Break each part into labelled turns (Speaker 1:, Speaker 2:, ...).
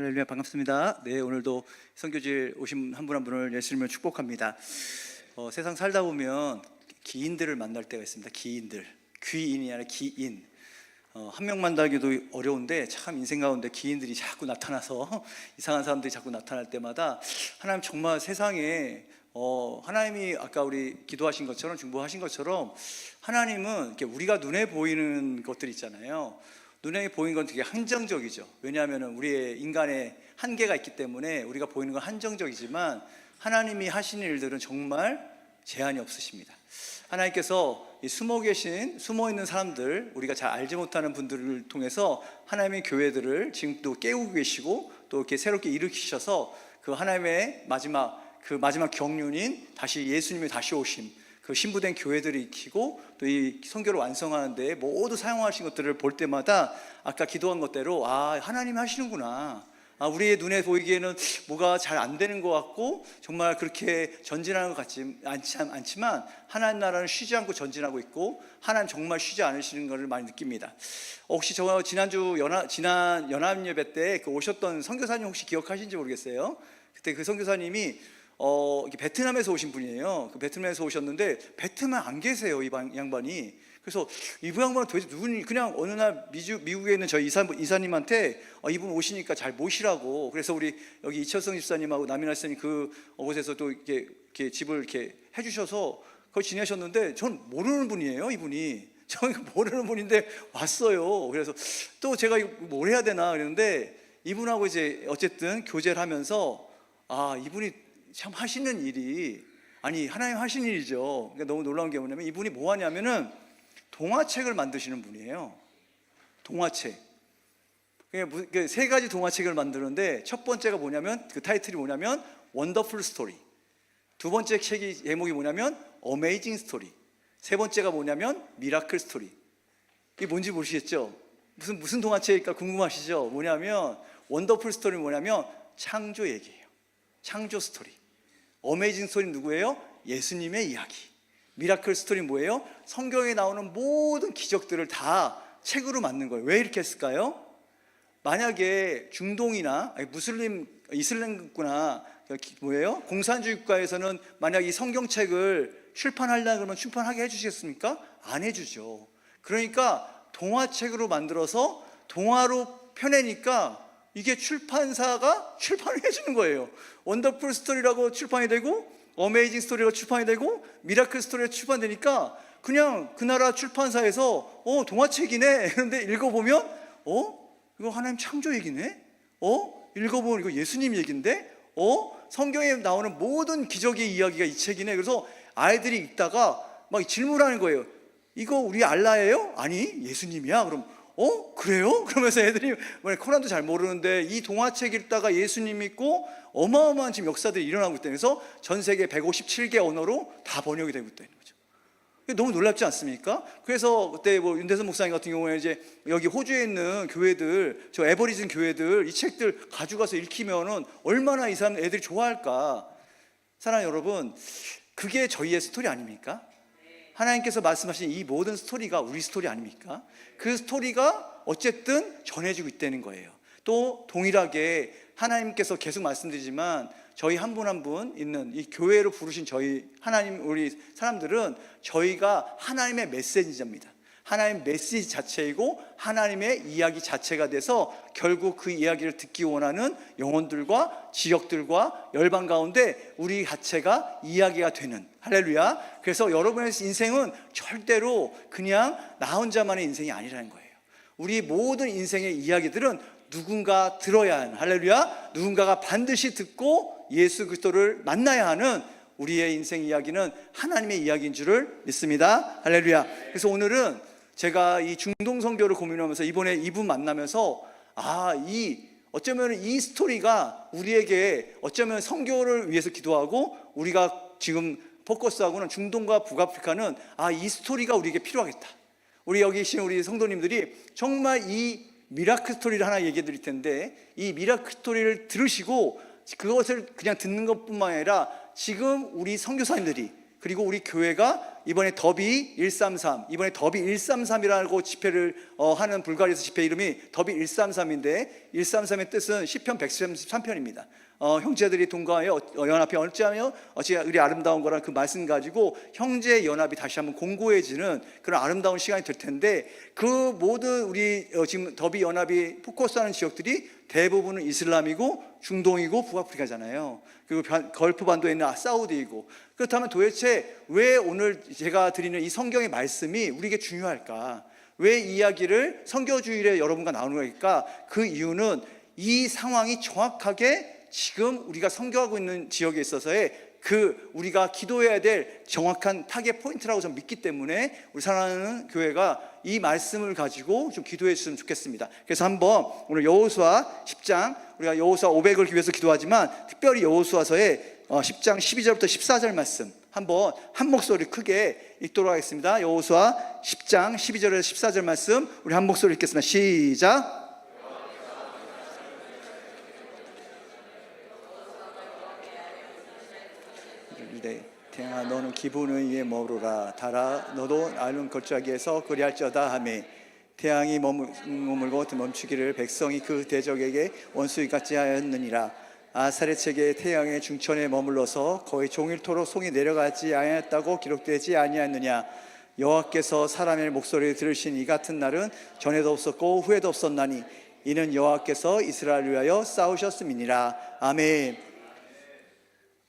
Speaker 1: 할렐루야, 반갑습니다. 네, 오늘도 선교지에 오신 한 분 한 분을 예수님을 축복합니다. 세상 살다 보면 기인들을 만날 때가 있습니다. 기인들, 귀인이 아니라 기인. 한 명 만나기도 어려운데 참 인생 가운데 기인들이 자꾸 나타나서 이상한 사람들이 자꾸 나타날 때마다 하나님 정말 세상에 하나님이 아까 우리 기도하신 것처럼 중보하신 것처럼 하나님은 이렇게 우리가 눈에 보이는 것들 있잖아요. 눈에 보이는 건 되게 한정적이죠. 왜냐하면 우리의 인간의 한계가 있기 때문에 우리가 보이는 건 한정적이지만 하나님이 하시는 일들은 정말 제한이 없으십니다. 하나님께서 숨어 있는 사람들, 우리가 잘 알지 못하는 분들을 통해서 하나님의 교회들을 지금 또 깨우고 계시고 또 이렇게 새롭게 일으키셔서 그 하나님의 마지막 경륜인 다시 예수님의 다시 오심, 그 신부된 교회들을 익히고 또 이 선교를 완성하는 데 모두 사용하신 것들을 볼 때마다 아까 기도한 것대로 하나님이 하시는구나. 우리의 눈에 보이기에는 뭐가 잘 안 되는 것 같고 정말 그렇게 전진하는 것 같지 않지만 하나님 나라는 쉬지 않고 전진하고 있고 하나님 정말 쉬지 않으시는 것을 많이 느낍니다. 혹시 저 지난 연합예배 때 그 오셨던 선교사님 혹시 기억하시는지 모르겠어요. 그때 그 선교사님이 베트남에서 오신 분이에요. 그 베트남에서 오셨는데 베트남 안 계세요, 이 양반이. 그래서 이 양반은 도대체 누구니? 그냥 어느 날 미국에 있는 저희 이사님한테 이분 오시니까 잘 모시라고. 그래서 우리 여기 이철성 집사님하고 남인아 집사님 그 곳에서 또 이렇게 집을 이렇게 해주셔서 거기 지내셨는데 전 모르는 분이에요, 이분이. 저는 모르는 분인데 왔어요. 그래서 또 제가 뭘 해야 되나 그랬는데 이분하고 이제 어쨌든 교제를 하면서 이분이 참 하시는 일이 하나님 하시는 일이죠. 그러니까 너무 놀라운 게 뭐냐면 이분이 뭐 하냐면은 동화책을 만드시는 분이에요. 동화책. 그러니까 세 가지 동화책을 만드는데 첫 번째가 뭐냐면 그 타이틀이 뭐냐면 원더풀 스토리. 두 번째 책이 제목이 뭐냐면 어메이징 스토리. 세 번째가 뭐냐면 미라클 스토리. 이게 뭔지 모르시겠죠? 무슨 동화책일까 궁금하시죠? 뭐냐면 원더풀 스토리는 뭐냐면 창조 얘기예요. 창조 스토리. 어메이징 스토리는 누구예요? 예수님의 이야기. 미라클 스토리는 뭐예요? 성경에 나오는 모든 기적들을 다 책으로 만든 거예요. 왜 이렇게 했을까요? 만약에 중동이나 이슬람국이나 뭐예요? 공산주의 국가에서는 만약 이 성경책을 출판하려고 그러면 출판하게 해주시겠습니까? 안 해주죠. 그러니까 동화책으로 만들어서 동화로 펴내니까 이게 출판사가 출판을 해주는 거예요. 원더풀 스토리라고 출판이 되고 어메이징 스토리가 출판이 되고 미라클 스토리가 출판되니까 그냥 그 나라 출판사에서 동화책이네 그런데 읽어보면 이거 하나님 창조 얘기네. 읽어보면 이거 예수님 얘기인데 성경에 나오는 모든 기적의 이야기가 이 책이네. 그래서 아이들이 읽다가 막 질문하는 거예요. 이거 우리 알라예요? 아니 예수님이야. 그럼 그래요? 그러면서 애들이 코란도 잘 모르는데 이 동화책 읽다가 예수님 믿고 어마어마한 지금 역사들이 일어나고 있다는 거죠. 전 세계 157개 언어로 다 번역이 되고 있다는 거죠. 너무 놀랍지 않습니까? 그래서 그때 윤대선 목사님 같은 경우에 이제 여기 호주에 있는 교회들, 저 에버리즌 교회들 이 책들 가져가서 읽히면은 얼마나 이 사람 애들이 좋아할까. 사랑하는 여러분, 그게 저희의 스토리 아닙니까? 하나님께서 말씀하신 이 모든 스토리가 우리 스토리 아닙니까? 그 스토리가 어쨌든 전해지고 있다는 거예요. 또 동일하게 하나님께서 계속 말씀드리지만 저희 한 분 한 분 있는 이 교회로 부르신 저희 하나님 우리 사람들은 저희가 하나님의 메시지자입니다. 하나님의 메시지 자체이고 하나님의 이야기 자체가 돼서 결국 그 이야기를 듣기 원하는 영혼들과 지역들과 열방 가운데 우리 자체가 이야기가 되는, 할렐루야. 그래서 여러분의 인생은 절대로 그냥 나 혼자만의 인생이 아니라는 거예요. 우리 모든 인생의 이야기들은 누군가 들어야 하는, 할렐루야, 누군가가 반드시 듣고 예수 그리스도를 만나야 하는 우리의 인생 이야기는 하나님의 이야기인 줄을 믿습니다. 할렐루야. 그래서 오늘은 제가 이 중동 선교를 고민하면서 이번에 이분 만나면서 어쩌면 이 스토리가 우리에게 어쩌면 선교를 위해서 기도하고 우리가 지금 포커스하고는 중동과 북아프리카는 이 스토리가 우리에게 필요하겠다. 우리 여기 계신 우리 성도님들이 정말 이 미라클 스토리를 하나 얘기해 드릴 텐데 이 미라클 스토리를 들으시고 그것을 그냥 듣는 것뿐만 아니라 지금 우리 선교사님들이 그리고 우리 교회가 이번에 더비 133, 이번에 더비 133이라고 집회를 하는 불가리아에서 집회 이름이 더비 133인데 133의 뜻은 시편 133편입니다. 형제들이 동거하여 연합해 어찌하며 어찌 우리 아름다운 거라는 그 말씀 가지고 형제 연합이 다시 한번 공고해지는 그런 아름다운 시간이 될 텐데, 그 모든 우리 지금 더비 연합이 포커스하는 지역들이 대부분은 이슬람이고 중동이고 북아프리카잖아요. 그리고 걸프 반도에 있는 사우디이고. 그렇다면 도대체 왜 오늘 제가 드리는 이 성경의 말씀이 우리에게 중요할까? 왜 이야기를 선교주일에 여러분과 나누는 걸까? 그 이유는 이 상황이 정확하게 지금 우리가 선교하고 있는 지역에 있어서의 그 우리가 기도해야 될 정확한 타겟 포인트라고 저는 믿기 때문에 우리 사랑하는 교회가 이 말씀을 가지고 좀 기도해 주시면 좋겠습니다. 그래서 한번 오늘 여호수아 10장, 우리가 여호수아 500을 위해서 기도하지만 특별히 여호수아서의 10장 12절부터 14절 말씀 한번 한 목소리 크게 읽도록 하겠습니다. 여호수아 10장 12절에서 14절 말씀 우리 한 목소리 읽겠습니다. 시작. 태양아 너는 기분의 위에 머무르라. 달아 너도 나는 걸작에서 그리할지어다 하매, 태양이 머물고 멈추기를 백성이 그 대적에게 원수의 같지 하였느니라. 아사의 책에 태양의 중천에 머물러서 거의 종일토록 송이 내려가지 아니하였다고 기록되지 아니하였느냐. 여호와께서 사람의 목소리를 들으신 이 같은 날은 전에도 없었고 후에도 없었나니 이는 여호와께서 이스라엘을 위하여 싸우셨음이니라. 아멘.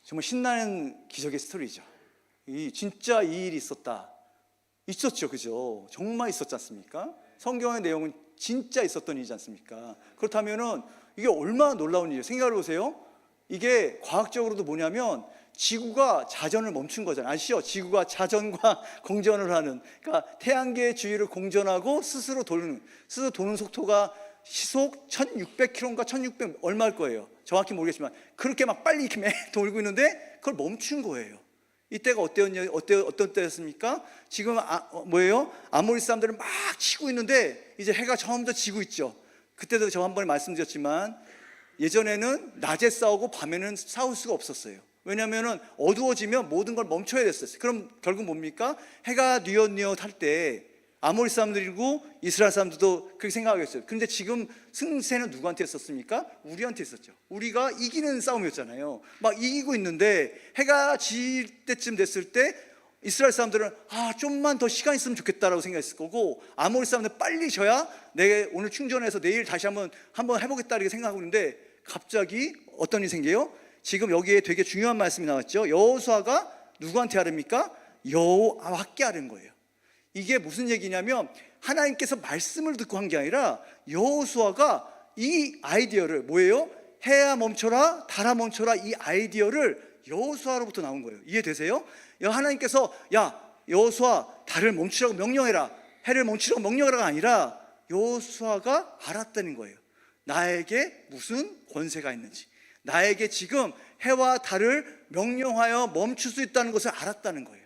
Speaker 1: 정말 신나는 기적의 스토리죠. 진짜 이 일이 있었죠, 그죠? 정말 있었지 않습니까? 성경의 내용은 진짜 있었던 일이지 않습니까? 그렇다면은 이게 얼마나 놀라운 일이에요. 생각해 보세요. 이게 과학적으로도 뭐냐면 지구가 자전을 멈춘 거잖아요. 아시죠? 지구가 자전과 공전을 하는, 그러니까 태양계의 주위를 공전하고 스스로 도는 속도가 시속 1600km인가 1600 얼마일 거예요. 정확히 모르겠지만 그렇게 막 빨리 이렇게 돌고 있는데 그걸 멈춘 거예요. 이때가 어떤 때였습니까? 지금 뭐예요? 아모리 사람들은 막 치고 있는데 이제 해가 점점 더 지고 있죠. 그때도 저 한 번에 말씀드렸지만 예전에는 낮에 싸우고 밤에는 싸울 수가 없었어요. 왜냐하면 어두워지면 모든 걸 멈춰야 됐었어요. 그럼 결국 뭡니까? 해가 뉘엿뉘엿 할 때 아모리 사람들이고 이스라엘 사람들도 그렇게 생각하겠어요. 그런데 지금 승세는 누구한테 있었습니까? 우리한테 있었죠. 우리가 이기는 싸움이었잖아요. 막 이기고 있는데 해가 질 때쯤 됐을 때 이스라엘 사람들은 좀만 더 시간 있으면 좋겠다라고 생각했을 거고, 아모리 사람들은 빨리 져야 내가 오늘 충전해서 내일 다시 한번 해보겠다 이렇게 생각하고 있는데, 갑자기 어떤 일이 생겨요? 지금 여기에 되게 중요한 말씀이 나왔죠. 여호수아가 누구한테 하릅니까? 여호와께 하는 거예요. 이게 무슨 얘기냐면 하나님께서 말씀을 듣고 한 게 아니라 여호수아가 이 아이디어를, 뭐예요? 해야 멈춰라, 달아 멈춰라, 이 아이디어를 여호수아로부터 나온 거예요. 이해되세요? 하나님께서 여호수아 달을 멈추라고 명령해라, 해를 멈추라고 명령하라가 아니라 여호수아가 알았다는 거예요. 나에게 무슨 권세가 있는지, 나에게 지금 해와 달을 명령하여 멈출 수 있다는 것을 알았다는 거예요.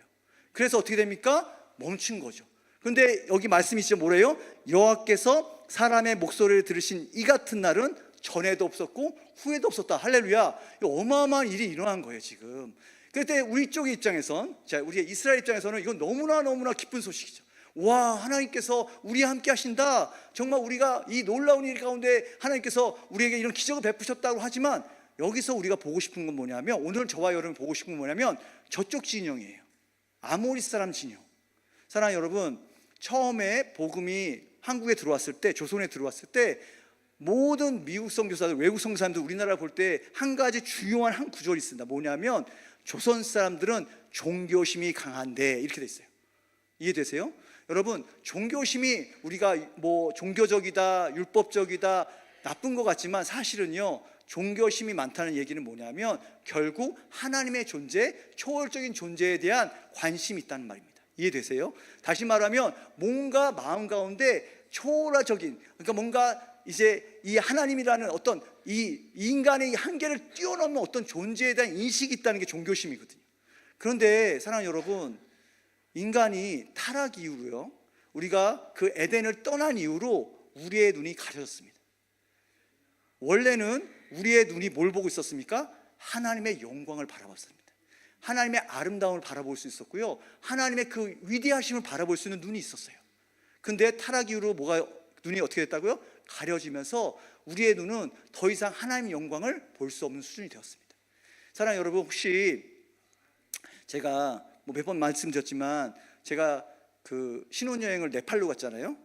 Speaker 1: 그래서 어떻게 됩니까? 멈춘 거죠. 그런데 여기 말씀이 진짜 뭐래요? 여호와께서 사람의 목소리를 들으신 이 같은 날은 전에도 없었고 후에도 없었다. 할렐루야. 어마어마한 일이 일어난 거예요 지금. 그때 우리 쪽의 입장에선, 우리 이스라엘 입장에서는 이건 너무나 기쁜 소식이죠. 와, 하나님께서 우리와 함께 하신다. 정말 우리가 이 놀라운 일 가운데 하나님께서 우리에게 이런 기적을 베푸셨다고 하지만, 여기서 우리가 보고 싶은 건 뭐냐면, 오늘 저와 여러분이 보고 싶은 건 뭐냐면 저쪽 진영이에요. 아모리 사람 진영. 사랑하는 여러분, 처음에 복음이 한국에 들어왔을 때, 조선에 들어왔을 때 모든 미국 선교사들, 외국 선교사님들 우리나라를 볼 때 한 가지 중요한 한 구절이 있습니다. 뭐냐면 조선 사람들은 종교심이 강한데, 이렇게 돼 있어요. 이해되세요? 여러분, 종교심이 우리가 뭐 종교적이다, 율법적이다, 나쁜 것 같지만 사실은요, 종교심이 많다는 얘기는 뭐냐면 결국 하나님의 존재, 초월적인 존재에 대한 관심이 있다는 말입니다. 이해되세요? 다시 말하면 뭔가 마음 가운데 초월적인, 그러니까 뭔가 이제 이 하나님이라는 어떤 이 인간의 한계를 뛰어넘는 어떤 존재에 대한 인식이 있다는 게 종교심이거든요. 그런데 사랑하는 여러분, 인간이 타락 이후로요, 우리가 그 에덴을 떠난 이후로 우리의 눈이 가려졌습니다. 원래는 우리의 눈이 뭘 보고 있었습니까? 하나님의 영광을 바라봤습니다. 하나님의 아름다움을 바라볼 수 있었고요, 하나님의 그 위대하심을 바라볼 수 있는 눈이 있었어요. 근데 타락 이후로 눈이 어떻게 됐다고요? 가려지면서 우리의 눈은 더 이상 하나님의 영광을 볼 수 없는 수준이 되었습니다. 사랑하는 여러분, 혹시 제가 몇 번 말씀드렸지만 제가 그 신혼여행을 네팔로 갔잖아요.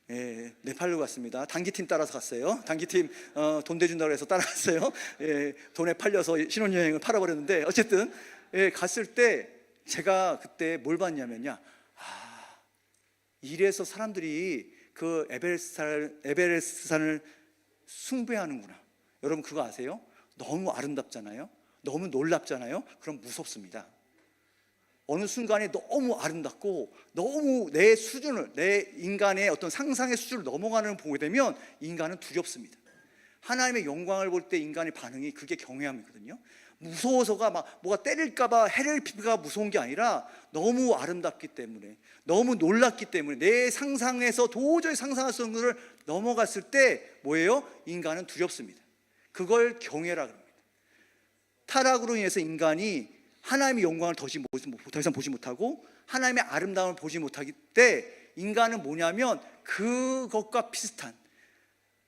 Speaker 1: 예, 네팔로 갔습니다. 단기팀 따라서 갔어요. 단기팀 돈 대준다고 해서 따라갔어요. 예, 돈에 팔려서 신혼여행을 팔아버렸는데, 어쨌든 갔을 때 제가 그때 뭘 봤냐면요, 이래서 사람들이 그 에베레스트산을 숭배하는구나. 여러분 그거 아세요? 너무 아름답잖아요. 너무 놀랍잖아요. 그럼 무섭습니다. 어느 순간에 너무 아름답고 너무 내 수준을, 내 인간의 어떤 상상의 수준을 넘어가는 걸 보게 되면 인간은 두렵습니다. 하나님의 영광을 볼 때 인간의 반응이 그게 경외함이거든요. 무서워서가 막 뭐가 때릴까봐 해를 피가 무서운 게 아니라 너무 아름답기 때문에, 너무 놀랍기 때문에 내 상상에서 도저히 상상할 수 없는 것을 넘어갔을 때 뭐예요? 인간은 두렵습니다. 그걸 경외라 그럽니다. 타락으로 인해서 인간이 하나님의 영광을 더 이상 보지 못하고 하나님의 아름다움을 보지 못하기 때 인간은 뭐냐면 그것과 비슷한,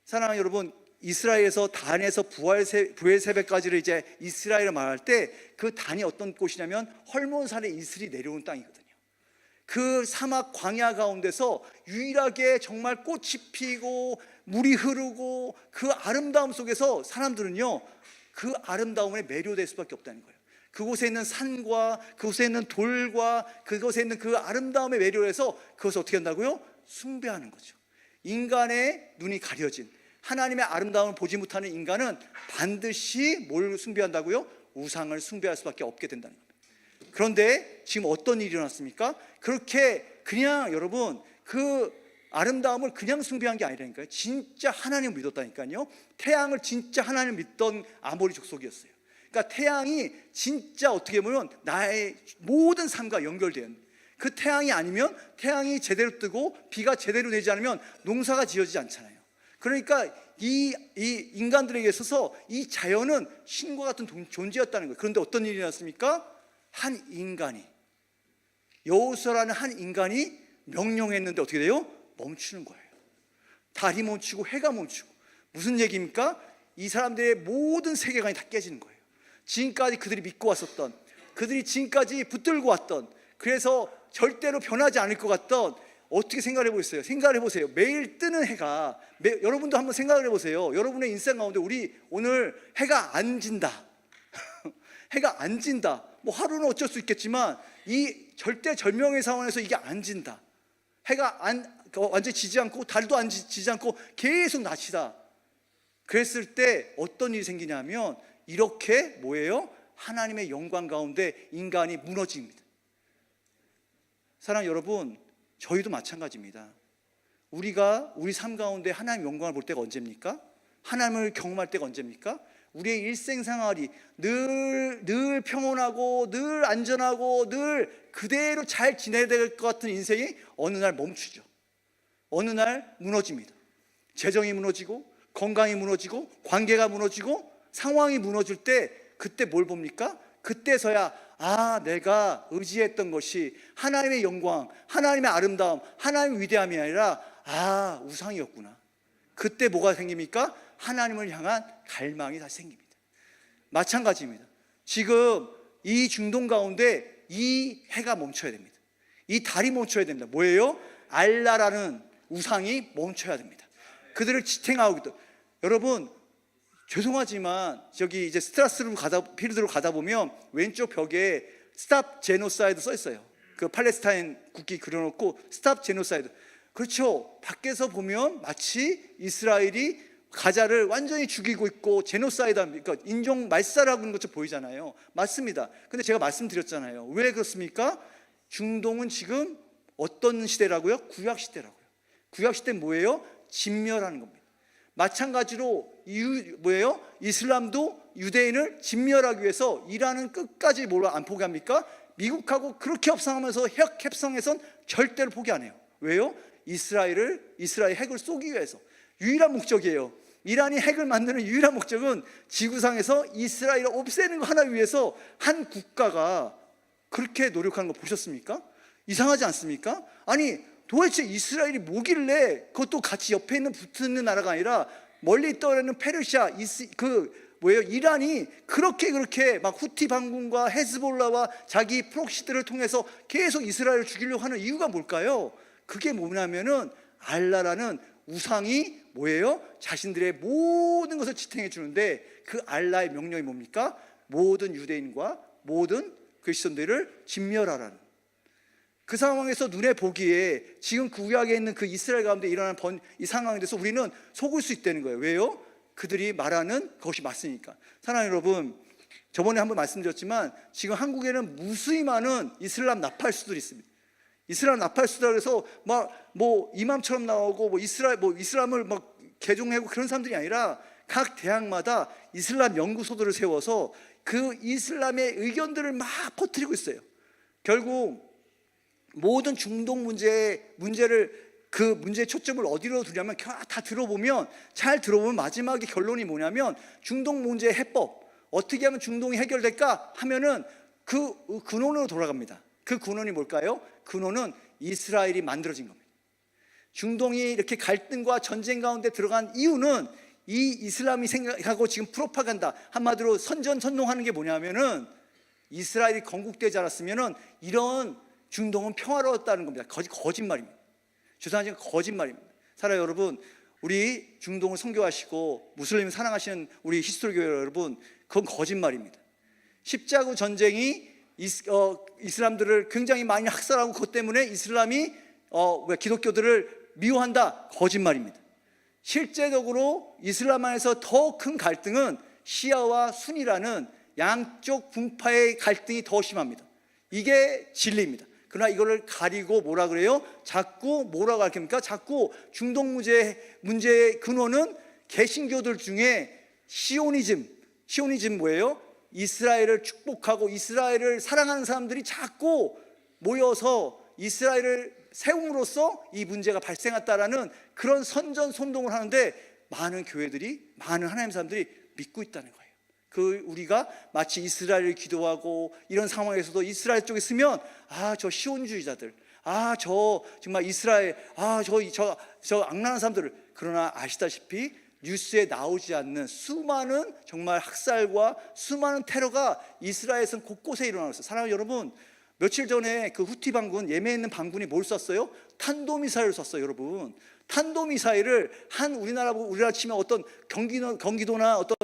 Speaker 1: 사랑하는 여러분, 이스라엘에서 단에서 부엘 세배까지를 이제 이스라엘을 말할 때 그 단이 어떤 곳이냐면 헐몬산의 이슬이 내려오는 땅이거든요. 그 사막 광야 가운데서 유일하게 정말 꽃이 피고 물이 흐르고 그 아름다움 속에서 사람들은요 그 아름다움에 매료될 수밖에 없다는 거예요. 그곳에 있는 산과 그곳에 있는 돌과 그곳에 있는 그 아름다움에 매료해서 그것을 어떻게 한다고요? 숭배하는 거죠. 인간의 눈이 가려진, 하나님의 아름다움을 보지 못하는 인간은 반드시 뭘 숭배한다고요? 우상을 숭배할 수밖에 없게 된다는 겁니다. 그런데 지금 어떤 일이 일어났습니까? 그렇게 그냥 여러분 그 아름다움을 그냥 숭배한 게 아니라니까요. 진짜 하나님을 믿었다니까요. 태양을 진짜 하나님을 믿던 아모리 족속이었어요. 그러니까 태양이 진짜 어떻게 보면 나의 모든 삶과 연결된, 그 태양이 아니면, 태양이 제대로 뜨고 비가 제대로 내지 않으면 농사가 지어지지 않잖아요. 그러니까 이 인간들에게 있어서 이 자연은 신과 같은 존재였다는 거예요. 그런데 어떤 일이 일어났습니까? 한 인간이, 여호수아라는 한 인간이 명령했는데 어떻게 돼요? 멈추는 거예요. 달이 멈추고 해가 멈추고. 무슨 얘기입니까? 이 사람들의 모든 세계관이 다 깨지는 거예요. 지금까지 그들이 믿고 왔었던, 그들이 지금까지 붙들고 왔던, 그래서 절대로 변하지 않을 것 같던, 어떻게 생각해 보세요? 생각해 보세요. 매일 뜨는 해가, 여러분도 한번 생각을 해보세요. 여러분의 인생 가운데 우리 오늘 해가 안 진다. 해가 안 진다. 뭐 하루는 어쩔 수 있겠지만 이 절대 절명의 상황에서 이게 안 진다. 해가 완전히 지지 않고 달도 안 지지 않고 계속 낮이다. 그랬을 때 어떤 일이 생기냐면 이렇게 뭐예요? 하나님의 영광 가운데 인간이 무너집니다. 사랑하는 여러분, 저희도 마찬가지입니다. 우리가 우리 삶 가운데 하나님의 영광을 볼 때가 언제입니까? 하나님을 경험할 때가 언제입니까? 우리의 일생생활이 늘 평온하고 늘 안전하고 늘 그대로 잘 지내야 될 것 같은 인생이 어느 날 멈추죠. 어느 날 무너집니다. 재정이 무너지고 건강이 무너지고 관계가 무너지고 상황이 무너질 때 그때 뭘 봅니까? 그때서야 내가 의지했던 것이 하나님의 영광, 하나님의 아름다움, 하나님의 위대함이 아니라 우상이었구나. 그때 뭐가 생깁니까? 하나님을 향한 갈망이 다시 생깁니다. 마찬가지입니다. 지금 이 중동 가운데 이 해가 멈춰야 됩니다. 이 달이 멈춰야 됩니다. 뭐예요? 알라라는 우상이 멈춰야 됩니다. 그들을 지탱하고 있다. 여러분 죄송하지만 저기 이제 스트라스로 필드로 가다 보면 왼쪽 벽에 스탑 제노사이드 써 있어요. 그 팔레스타인 국기 그려놓고 스탑 제노사이드. 그렇죠. 밖에서 보면 마치 이스라엘이 가자를 완전히 죽이고 있고 제노사이드, 그러니까 인종 말살하고 있는 것처럼 보이잖아요. 맞습니다. 근데 제가 말씀드렸잖아요. 왜 그렇습니까? 중동은 지금 어떤 시대라고요? 구약 시대라고요. 구약 시대는 뭐예요? 진멸하는 겁니다. 마찬가지로 뭐예요? 이슬람도 유대인을 진멸하기 위해서 이란은 끝까지 뭘 안 포기합니까? 미국하고 그렇게 협상하면서 협상에선 절대로 포기 안 해요. 왜요? 이스라엘 핵을 쏘기 위해서. 유일한 목적이에요. 이란이 핵을 만드는 유일한 목적은 지구상에서 이스라엘을 없애는 거 하나 위해서 한 국가가 그렇게 노력하는 거 보셨습니까? 이상하지 않습니까? 아니 도대체 이스라엘이 뭐길래, 그것도 같이 옆에 있는 붙는 나라가 아니라 멀리 떠오르는 페르시아, 이란이 그렇게 막 후티 반군과 헤즈볼라와 자기 프록시들을 통해서 계속 이스라엘을 죽이려고 하는 이유가 뭘까요? 그게 뭐냐면은 알라라는 우상이 뭐예요? 자신들의 모든 것을 지탱해 주는데, 그 알라의 명령이 뭡니까? 모든 유대인과 모든 그리스도인들을 진멸하라는. 그 상황에서 눈에 보기에 지금 구약에 있는 그 이스라엘 가운데 일어나는 이 상황에 대해서 우리는 속을 수 있다는 거예요. 왜요? 그들이 말하는 것이 맞으니까. 사랑하는 여러분, 저번에 한번 말씀드렸지만 지금 한국에는 무수히 많은 이슬람 나팔수들이 있습니다. 이슬람 나팔수다 그래서 뭐 이맘처럼 나오고 이슬람을 막 개종하고 그런 사람들이 아니라 각 대학마다 이슬람 연구소들을 세워서 그 이슬람의 의견들을 막 퍼뜨리고 있어요. 결국 모든 중동 문제를 그 문제의 초점을 어디로 두냐면, 다 들어보면, 잘 들어보면 마지막에 결론이 뭐냐면 중동 문제의 해법, 어떻게 하면 중동이 해결될까 하면은 그 근원으로 돌아갑니다. 그 근원이 뭘까요? 근원은 이스라엘이 만들어진 겁니다. 중동이 이렇게 갈등과 전쟁 가운데 들어간 이유는 이 이슬람이 생각하고 지금 프로파간다, 한마디로 선전선동하는 게 뭐냐면은 이스라엘이 건국되지 않았으면은 이런 중동은 평화로웠다는 겁니다. 거짓말입니다. 주사님, 거짓말입니다. 사랑하는 여러분, 우리 중동을 선교하시고 무슬림을 사랑하시는 우리 히스토리 교회 여러분, 그건 거짓말입니다. 십자군 전쟁이 이슬람들을 굉장히 많이 학살하고 그것 때문에 이슬람이 기독교들을 미워한다, 거짓말입니다. 실제적으로 이슬람 안에서 더 큰 갈등은 시아와 순이라는 양쪽 분파의 갈등이 더 심합니다. 이게 진리입니다. 그러나 이거를 가리고 뭐라 그래요? 자꾸 뭐라고 할겁니까? 자꾸 중동 문제의 근원은 개신교들 중에 시오니즘 뭐예요? 이스라엘을 축복하고 이스라엘을 사랑하는 사람들이 자꾸 모여서 이스라엘을 세움으로써 이 문제가 발생했다라는 그런 선전선동을 하는데, 많은 교회들이, 많은 하나님 사람들이 믿고 있다는 거예요. 우리가 마치 이스라엘을 기도하고 이런 상황에서도 이스라엘 쪽에 있으면, 저 시온주의자들, 저 정말 이스라엘, 저 악랄한 사람들을. 그러나 아시다시피 뉴스에 나오지 않는 수많은 정말 학살과 수많은 테러가 이스라엘에서 곳곳에 일어나고 있어요. 사랑하는 여러분, 며칠 전에 그 후티 반군, 예멘에 있는 반군이 뭘 쐈어요? 탄도미사일을 쐈어요. 여러분, 탄도미사일을 우리나라 치면 어떤 경기도나 어떤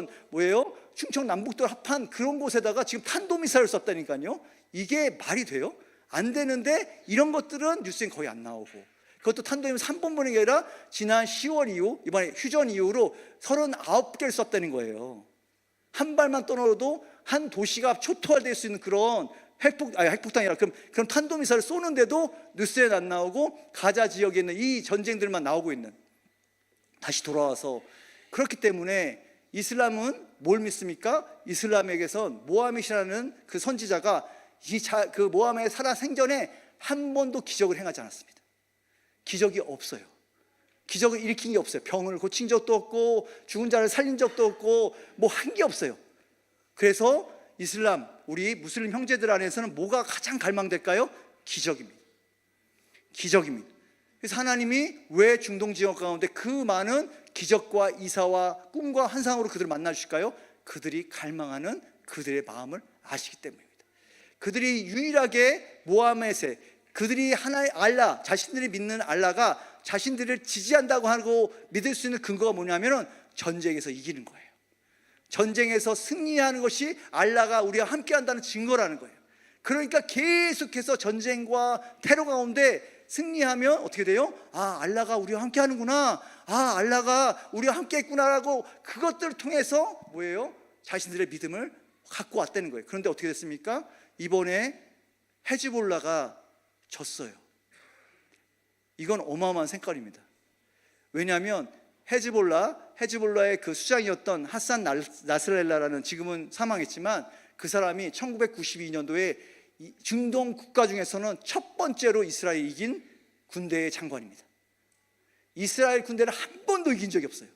Speaker 1: 충청 남북도를 합한 그런 곳에다가 지금 탄도미사일을 쐈다니까요. 이게 말이 돼요? 안 되는데 이런 것들은 뉴스엔 거의 안 나오고, 그것도 탄도미사일 3번 보는 게 아니라 지난 10월 이후, 이번에 휴전 이후로 39개를 쐈다는 거예요. 한 발만 떠나도 한 도시가 초토화될 수 있는 그런 핵폭탄이라, 그럼 탄도미사일을 쏘는데도 뉴스에 안 나오고 가자 지역에 있는 이 전쟁들만 나오고 있는. 다시 돌아와서, 그렇기 때문에 이슬람은 뭘 믿습니까? 이슬람에게선 모하메드라는 그 선지자가 그 모하메드 살아 생전에 한 번도 기적을 행하지 않았습니다. 기적이 없어요. 기적을 일으킨 게 없어요. 병을 고친 적도 없고 죽은 자를 살린 적도 없고 뭐 한 게 없어요. 그래서 이슬람, 우리 무슬림 형제들 안에서는 뭐가 가장 갈망될까요? 기적입니다. 기적입니다. 그래서 하나님이 왜 중동 지역 가운데 그 많은 기적과 이사와 꿈과 환상으로 그들을 만나 주실까요? 그들이 갈망하는 그들의 마음을 아시기 때문입니다. 그들이 유일하게 모하메드에, 그들이 하나의 알라, 자신들이 믿는 알라가 자신들을 지지한다고 하고 믿을 수 있는 근거가 뭐냐면은 전쟁에서 이기는 거예요. 전쟁에서 승리하는 것이 알라가 우리와 함께한다는 증거라는 거예요. 그러니까 계속해서 전쟁과 테러 가운데 승리하면 어떻게 돼요? 알라가 우리와 함께하는구나, 알라가 우리와 함께했구나라고 그것들을 통해서 뭐예요? 자신들의 믿음을 갖고 왔다는 거예요. 그런데 어떻게 됐습니까? 이번에 헤즈볼라가 졌어요. 이건 어마어마한 색깔입니다. 왜냐하면 헤즈볼라의 그 수장이었던 하산 나스랄라라는, 지금은 사망했지만 그 사람이 1992년도에 중동 국가 중에서는 첫 번째로 이스라엘이 이긴 군대의 장관입니다. 이스라엘 군대를 한 번도 이긴 적이 없어요.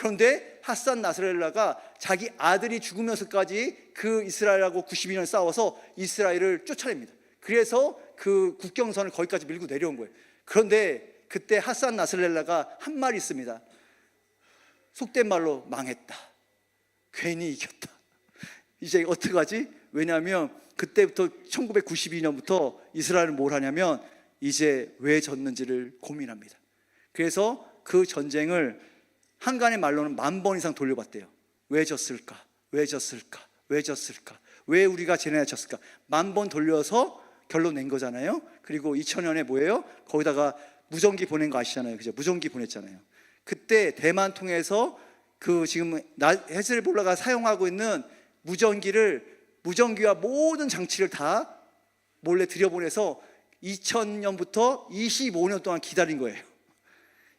Speaker 1: 그런데 하산 나스렐라가 자기 아들이 죽으면서까지 그 이스라엘하고 92년 싸워서 이스라엘을 쫓아냅니다. 그래서 그 국경선을 거기까지 밀고 내려온 거예요. 그런데 그때 하산 나스렐라가 한 말이 있습니다. 속된 말로 망했다. 괜히 이겼다. 이제 어떡하지? 왜냐하면 그때부터 1992년부터 이스라엘은 뭘 하냐면 이제 왜 졌는지를 고민합니다. 그래서 그 전쟁을 한간의 말로는 10,000번 이상 돌려봤대요. 왜 졌을까? 왜 졌을까? 왜 졌을까? 왜 우리가 쟤네가 졌을까? 10,000번 돌려서 결론 낸 거잖아요. 그리고 2000년에 뭐예요? 거기다가 무전기 보낸 거 아시잖아요. 그죠? 무전기 보냈잖아요. 그때 대만 통해서 그 지금 헤즈볼라가 사용하고 있는 무전기와 모든 장치를 다 몰래 들여보내서 2000년부터 25년 동안 기다린 거예요.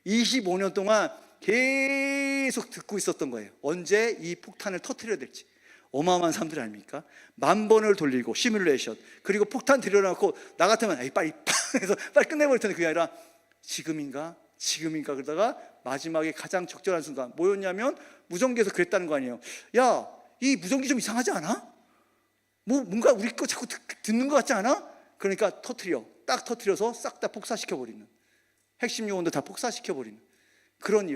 Speaker 1: 25년 동안 계속 듣고 있었던 거예요. 언제 이 폭탄을 터뜨려야 될지. 어마어마한 사람들 아닙니까? 10,000번을 돌리고 시뮬레이션, 그리고 폭탄 들여놓고 나 같으면 에이 빨리 팡 해서 빨리 끝내버릴 텐데 그게 아니라 지금인가 그러다가 마지막에 가장 적절한 순간 뭐였냐면 무전기에서 그랬다는 거 아니에요. 야, 이 무전기 좀 이상하지 않아? 뭐 뭔가 우리 거 자꾸 듣는 것 같지 않아? 그러니까 딱 터뜨려서 싹 다 폭사시켜버리는, 핵심 요원도 다 폭사시켜버리는 그런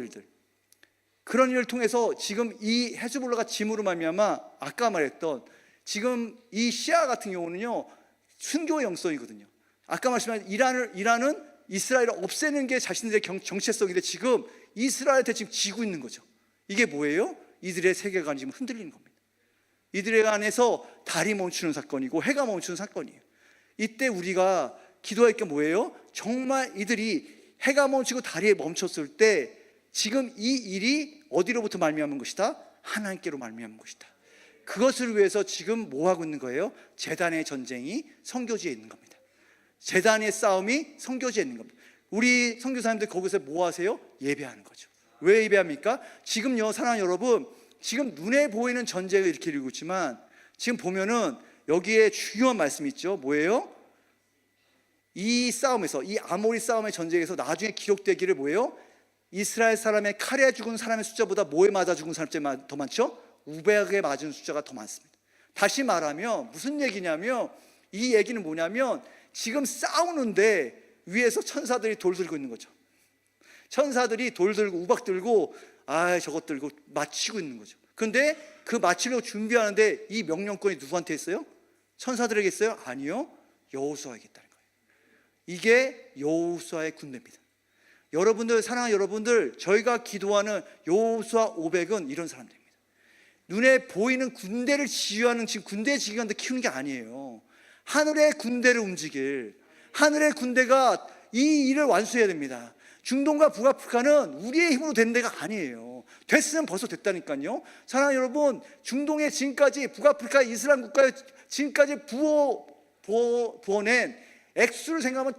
Speaker 1: 일을 통해서 지금 이 헤즈볼라가 짐으로 말미암아 아까 말했던 지금 이 시아 같은 경우는요 순교의 영성이거든요. 아까 말씀한 이란은 이스라엘을 없애는 게 자신들의 정체성인데 지금 이스라엘한테 지금 지고 있는 거죠. 이게 뭐예요? 이들의 세계관이 지금 흔들리는 겁니다. 이들의 안에서 달이 멈추는 사건이고 해가 멈추는 사건이에요. 이때 우리가 기도할 게 뭐예요? 정말 이들이 해가 멈추고 달이 멈췄을 때 지금 이 일이 어디로부터 말미암은 것이다? 하나님께로 말미암은 것이다. 그것을 위해서 지금 뭐 하고 있는 거예요? 제단의 전쟁이 선교지에 있는 겁니다. 제단의 싸움이 선교지에 있는 겁니다. 우리 선교사님들 거기서 뭐 하세요? 예배하는 거죠. 왜 예배합니까? 지금요 사랑하는 여러분, 지금 눈에 보이는 전쟁을 이렇게 이루고 있지만 지금 보면은 여기에 중요한 말씀이 있죠. 뭐예요? 이 싸움에서, 이 아모리 싸움의 전쟁에서 나중에 기록되기를 뭐예요? 이스라엘 사람의 칼에 죽은 사람의 숫자보다 뭐에 맞아 죽은 사람이 더 많죠? 우백에 맞은 숫자가 더 많습니다. 다시 말하면 무슨 얘기냐면 이 얘기는 뭐냐면 지금 싸우는데 위에서 천사들이 돌 들고 있는 거죠. 천사들이 돌 들고 우박 들고 저것 들고 맞추고 있는 거죠. 그런데 그 맞추려고 준비하는데 이 명령권이 누구한테 있어요? 천사들에게 있어요? 아니요, 여호수아에게 있다는 거예요. 이게 여호수아의 군대입니다. 여러분들, 사랑하는 여러분들, 저희가 기도하는 여호수아 500은 이런 사람들입니다. 눈에 보이는 군대를 지휘하는, 지금 군대 지휘관들 키우는 게 아니에요. 하늘의 군대를 움직일, 하늘의 군대가 이 일을 완수해야 됩니다. 중동과 북아프리카는 우리의 힘으로 된 데가 아니에요. 됐으면 벌써 됐다니까요. 사랑하는 여러분, 중동에 지금까지, 북아프리카 이슬람 국가에 지금까지 부어낸 액수를 생각하면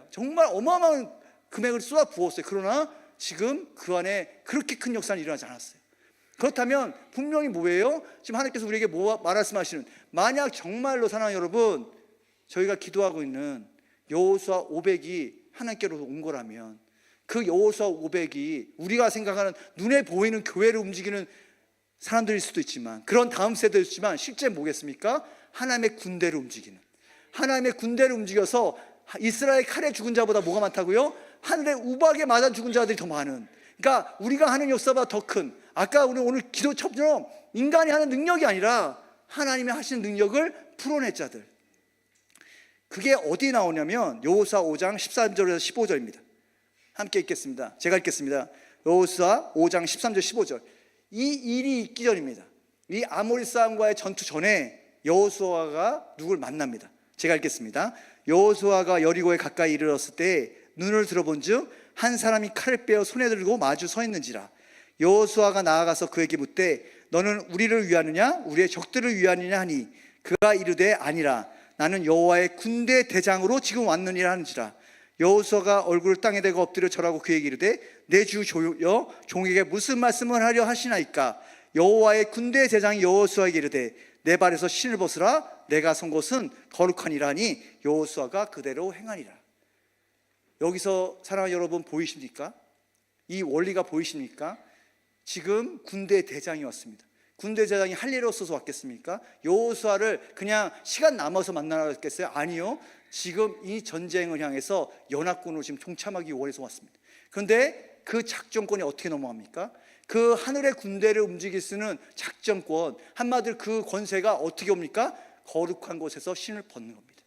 Speaker 1: 정말 어마어마한 금액을 쏟아 부었어요. 그러나 지금 그 안에 그렇게 큰 역사는 일어나지 않았어요. 그렇다면 분명히 뭐예요? 지금 하나님께서 우리에게 뭐 말씀하시는, 만약 정말로 사랑하는 여러분, 저희가 기도하고 있는 여호수아 500이 하나님께로 온 거라면 그 여호수아 500이 우리가 생각하는 눈에 보이는 교회를 움직이는 사람들일 수도 있지만, 그런 다음 세대일 수도 있지만, 실제 뭐겠습니까? 하나님의 군대를 움직이는, 하나님의 군대를 움직여서 이스라엘 칼에 죽은 자보다 뭐가 많다고요? 하늘의 우박에 맞아 죽은 자들이 더 많은, 그러니까 우리가 하는 역사보다 더 큰, 아까 우리 오늘 기도처럼 인간이 하는 능력이 아니라 하나님이 하시는 능력을 풀어낸 자들, 그게 어디 나오냐면 여호수아 5장 13절에서 15절입니다. 함께 읽겠습니다. 제가 읽겠습니다. 여호수아 5장 13절 15절. 이 일이 있기 전입니다. 이 아모리 싸움과의 전투 전에 여호수아가 누굴 만납니다. 제가 읽겠습니다. 여호수아가 여리고에 가까이 이르렀을 때 눈을 들어본즉 한 사람이 칼을 빼어 손에 들고 마주 서 있는지라. 여호수아가 나아가서 그에게 묻되 너는 우리를 위하느냐 우리의 적들을 위하느냐 하니 그가 이르되 아니라 나는 여호와의 군대 대장으로 지금 왔느니라 하는지라. 여호수아가 얼굴을 땅에 대고 엎드려 절하고 그에게 이르되 내 주 종에게 무슨 말씀을 하려 하시나이까. 여호와의 군대 대장이 여호수아에게 이르되 내 발에서 신을 벗으라. 내가 선 곳은 거룩하니라 하니 여호수아가 그대로 행하니라. 여기서 사랑하는 여러분 보이십니까? 이 원리가 보이십니까? 지금 군대 대장이 왔습니다. 군대 대장이 할 일 없어서 왔겠습니까? 여호수아를 그냥 시간 남아서 만나러 왔겠어요? 아니요. 지금 이 전쟁을 향해서 연합군으로 지금 동참하기 원해서 왔습니다. 그런데 그 작전권이 어떻게 넘어갑니까? 그 하늘의 군대를 움직일 수 있는 작전권, 한마디로 그 권세가 어떻게 옵니까? 거룩한 곳에서 신을 벗는 겁니다.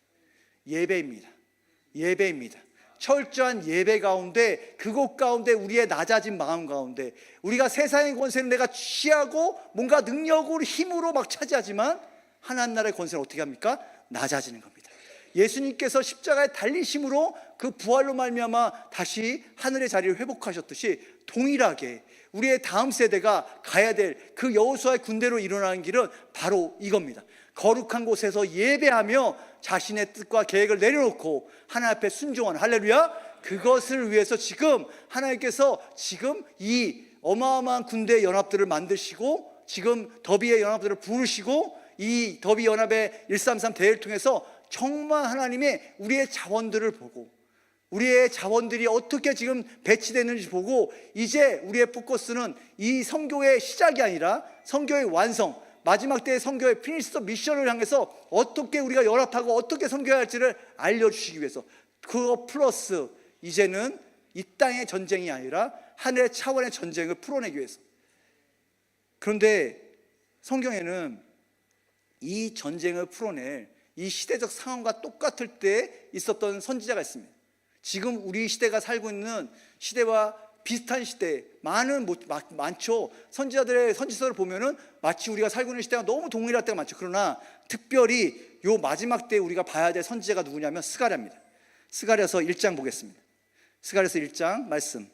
Speaker 1: 예배입니다. 예배입니다. 철저한 예배 가운데, 그곳 가운데 우리의 낮아진 마음 가운데, 우리가 세상의 권세는 내가 취하고 뭔가 능력으로 힘으로 막 차지하지만 하나님 나라의 권세는 어떻게 합니까? 낮아지는 겁니다. 예수님께서 십자가에 달리심으로 그 부활로 말미암아 다시 하늘의 자리를 회복하셨듯이 동일하게 우리의 다음 세대가 가야 될 그 여호수아의 군대로 일어나는 길은 바로 이겁니다. 거룩한 곳에서 예배하며 자신의 뜻과 계획을 내려놓고 하나님 앞에 순종하는, 할렐루야, 그것을 위해서 지금 하나님께서 지금 이 어마어마한 군대 연합들을 만드시고 지금 더비의 연합들을 부르시고 이 더비 연합의 133 대회를 통해서 정말 하나님의 우리의 자원들을 보고 우리의 자원들이 어떻게 지금 배치되는지 보고 이제 우리의 포커스는 이 선교의 시작이 아니라 선교의 완성, 마지막 때의 선교의 피니시 더 미션을 향해서 어떻게 우리가 연합하고 어떻게 선교해야 할지를 알려주시기 위해서, 그거 플러스 이제는 이 땅의 전쟁이 아니라 하늘의 차원의 전쟁을 풀어내기 위해서. 그런데 성경에는 이 전쟁을 풀어낼 이 시대적 상황과 똑같을 때 있었던 선지자가 있습니다. 지금 우리 시대가 살고 있는 시대와 비슷한 시대 많죠. 선지자들의 선지서를 보면은 마치 우리가 살고 있는 시대가 너무 동일할 때가 많죠. 그러나 특별히 요 마지막 때 우리가 봐야 될 선지자가 누구냐면 스가랴입니다. 스가랴서 1장 보겠습니다. 스가랴서 1장 말씀,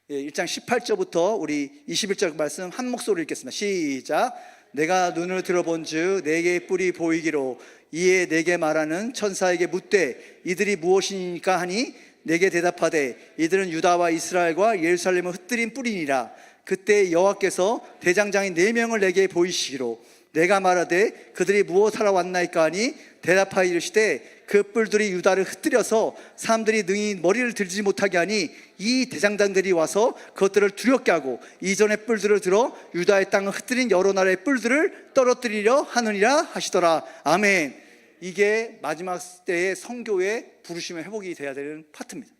Speaker 1: 1장 18절부터 우리 21절 말씀 한 목소리로 읽겠습니다. 시작. 내가 눈을 들어본즉 내게 뿔이 보이기로 이에 내게 말하는 천사에게 묻되 이들이 무엇이니까 하니 내게 대답하되 이들은 유다와 이스라엘과 예루살렘을 흩뜨린 뿔이니라. 그때 여호와께서 대장장이 4명을 내게 보이시기로 내가 말하되 그들이 무엇하러 왔나이까 하니 대답하여 이르시되 그 뿔들이 유다를 흩뜨려서 사람들이 능히 머리를 들지 못하게 하니 이 대장장들이 와서 그것들을 두렵게 하고 이전의 뿔들을 들어 유다의 땅을 흩뜨린 여러 나라의 뿔들을 떨어뜨리려 하느니라 하시더라. 아멘. 이게 마지막 때의 선교의 부르심의 회복이 돼야 되는 파트입니다.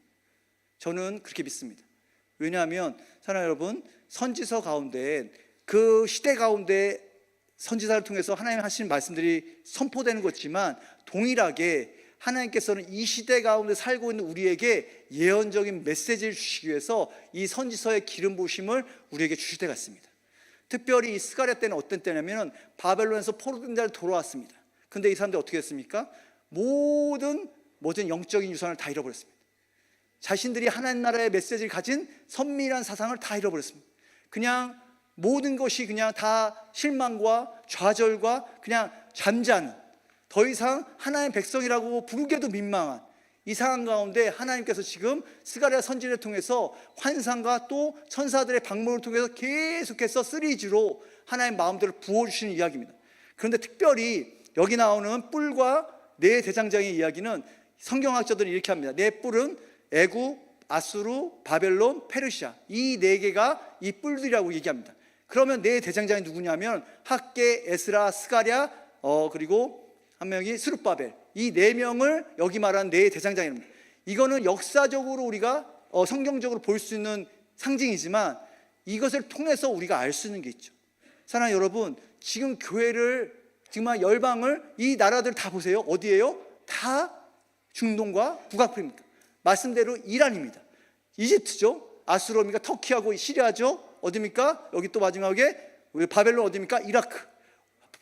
Speaker 1: 저는 그렇게 믿습니다. 왜냐하면 사랑하는 여러분, 선지서 가운데 그 시대 가운데 선지자를 통해서 하나님 하시는 말씀들이 선포되는 것이지만 동일하게 하나님께서는 이 시대 가운데 살고 있는 우리에게 예언적인 메시지를 주시기 위해서 이 선지서의 기름 부으심을 우리에게 주실 때가 있습니다. 특별히 이 스가랴 때는 어떤 때냐면 바벨론에서 포로된 자를 돌아왔습니다. 근데 이 사람들이 어떻게 했습니까? 모든 영적인 유산을 다 잃어버렸습니다. 자신들이 하나님 나라의 메시지를 가진 선밀한 사상을 다 잃어버렸습니다. 그냥 모든 것이 그냥 다 실망과 좌절과 그냥 잠자는, 더 이상 하나님의 백성이라고 부르기에도 민망한 이 상황 가운데 하나님께서 지금 스가랴 선지를 통해서 환상과 또 천사들의 방문을 통해서 계속해서 3G로 하나님의 마음들을 부어주시는 이야기입니다. 그런데 특별히 여기 나오는 뿔과 네 대장장의 이야기는 성경학자들은 이렇게 합니다. 네 뿔은 애굽, 아수르, 바벨론, 페르시아, 이 4개가 이 뿔들이라고 얘기합니다. 그러면 네 대장장이 누구냐면 학개, 에스라, 스가랴, 그리고 한 명이 스룹바벨, 이 4명을 여기 말하는 네 대장장입니다. 이거는 역사적으로 우리가 성경적으로 볼 수 있는 상징이지만 이것을 통해서 우리가 알 수 있는 게 있죠. 사랑하는 여러분, 지금 교회를 정말 열방을 이 나라들 다 보세요. 어디예요? 다 중동과 북아프리카입니다. 말씀대로 이란입니다. 이집트죠. 아수르입니까? 터키하고 시리아죠. 어디입니까? 여기 또 마지막에 바벨론 어디입니까? 이라크.